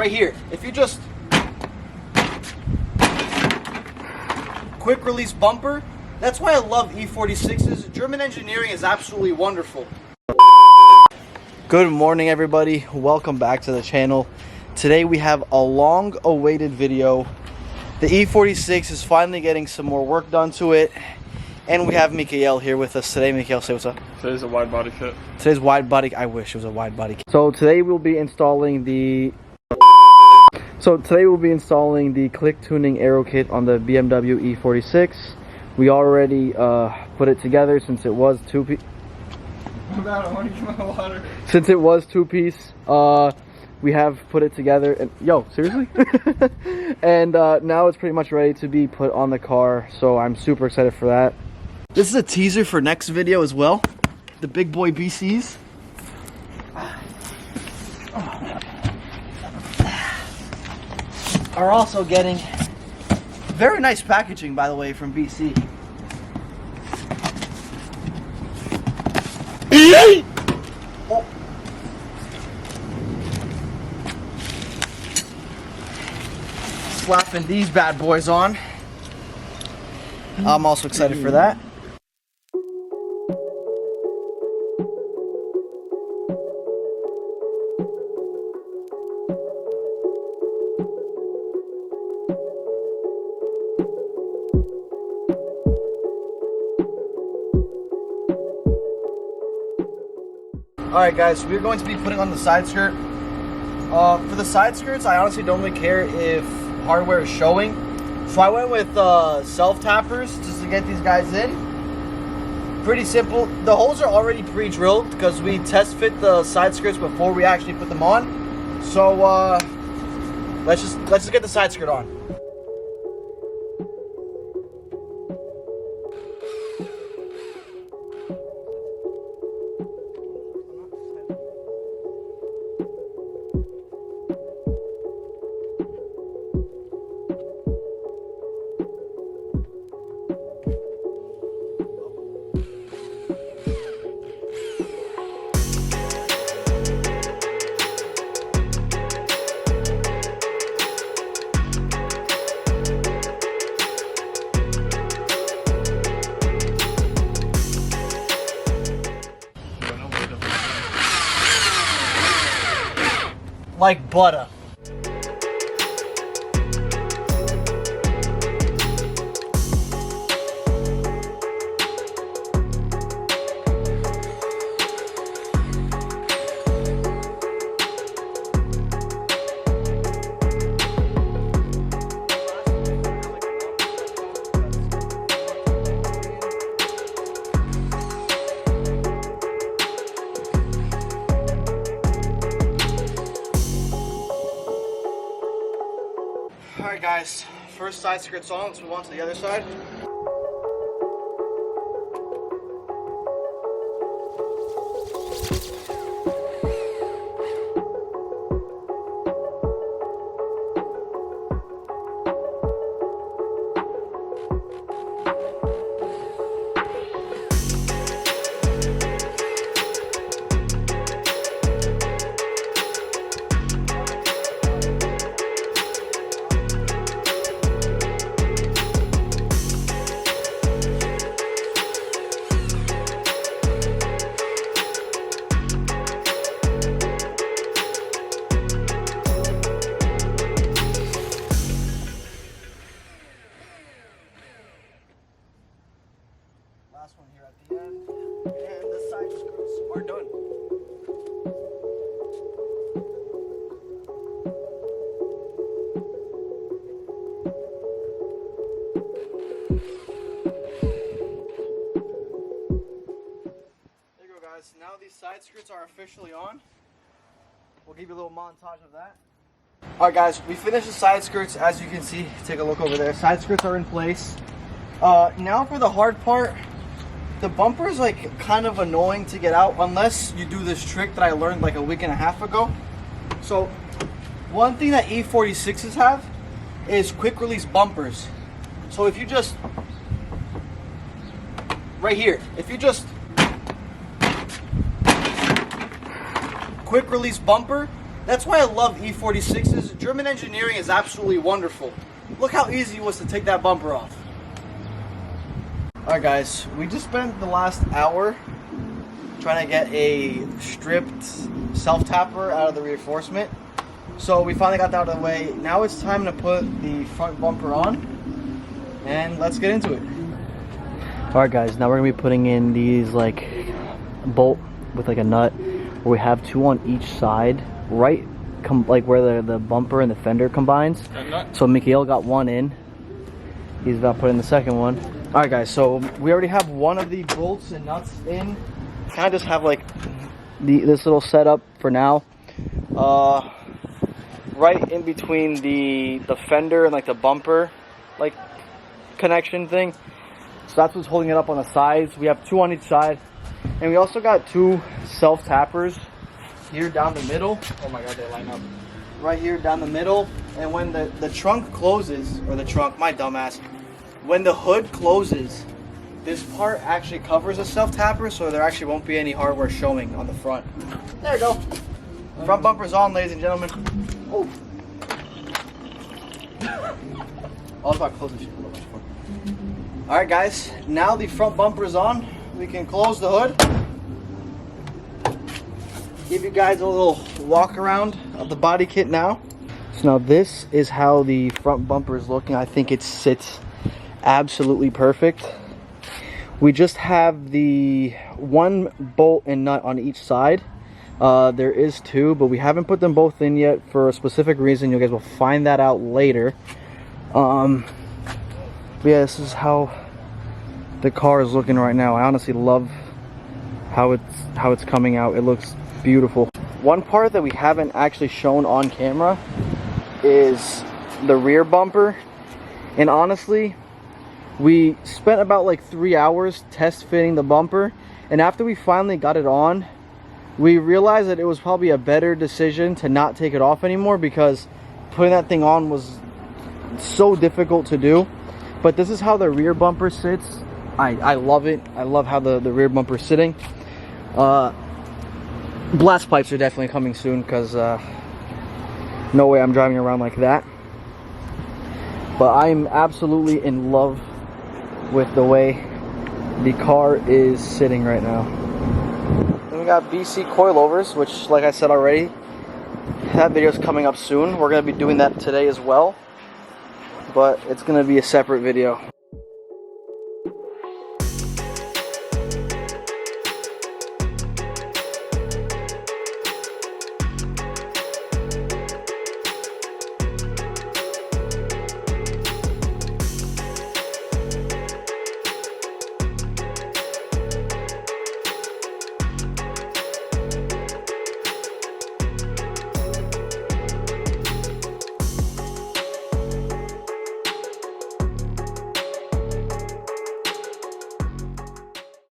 right here. If you just quick release bumper, that's why I love E46s. German engineering is absolutely wonderful. Good morning, everybody. Welcome back to the channel. Today we have a long awaited video. The E46 is finally getting some more work done to it. And we have Mikael here with us today. Mikael, say what's up. Today's a wide body kit. Today's wide body. I wish it was a wide body kit. So today we'll be installing the click tuning aero kit on the BMW E46. We already put it together since it was two-piece. Since it was two-piece, we have put it together. And yo, seriously? And now it's pretty much ready to be put on the car. So I'm super excited for that. This is a teaser for next video as well. The big boy BCs. Are also getting very nice packaging, by the way, from BC. Oh. Slapping these bad boys on. I'm also excited for that. Alright guys, so we're going to be putting on the side skirt. For the side skirts, I honestly don't really care if hardware is showing. So I went with self-tappers just to get these guys in. Pretty simple. The holes are already pre-drilled because we test fit the side skirts before we actually put them on. So let's just get the side skirt on. Like butter. Alright guys, first side skirt's on, let's move on to the other side. Last one here at the end, and the side skirts are done. There you go guys, now these side skirts are officially on. We'll give you a little montage of that. Alright guys, we finished the side skirts. As you can see, take a look over there. Side skirts are in place. Now for the hard part. The bumper is like kind of annoying to get out unless you do this trick that I learned like a week and a half ago. So one thing that E46s have is quick release bumpers. So if you just, right here, if you just quick release bumper, That's why I love E46s. German engineering is absolutely wonderful. Look how easy it was to take that bumper off. Alright guys, we just spent the last hour trying to get a stripped self-tapper out of the reinforcement. So we finally got that out of the way. Now it's time to put the front bumper on, and let's get into it. Alright guys, now we're going to be putting in these like bolt with like a nut where we have two on each side, right like where the bumper and the fender combines. So Mikhail got one in. He's about to put in the second one. Alright guys, so we already have one of the bolts and nuts in. Kind of just have like this little setup for now. Right in between the fender and like the bumper like connection thing. So that's what's holding it up on the sides. We have two on each side. And we also got two self-tappers here down the middle. Oh my god, they line up. Right here down the middle. And when the trunk closes, or the trunk, my dumbass, when the hood closes, this part actually covers a self-tapper, so there actually won't be any hardware showing on the front. There you go. Front bumper's on, ladies and gentlemen. Oh. All about closing shit. Alright guys, now the front bumper's on. We can close the hood. Give you guys a little walk around of the body kit now. So now this is how the front bumper is looking. I think it sits absolutely perfect. We just have the one bolt and nut on each side. There is two, but we haven't put them both in yet for a specific reason. You guys will find that out later. But yeah, this is how the car is looking right now. I honestly love how it's coming out. It looks beautiful. One part that we haven't actually shown on camera is the rear bumper. And honestly, we spent about like 3 hours test fitting the bumper, and after we finally got it on, we realized that it was probably a better decision to not take it off anymore, because putting that thing on was so difficult to do. But this is how the rear bumper sits. I love it. I love how the rear bumper is sitting. Blast pipes are definitely coming soon, because no way I'm driving around like that. But I'm absolutely in love with the way the car is sitting right now. Then we got BC coilovers, which, like I said already, that video is coming up soon. We're going to be doing that today as well, but it's going to be a separate video.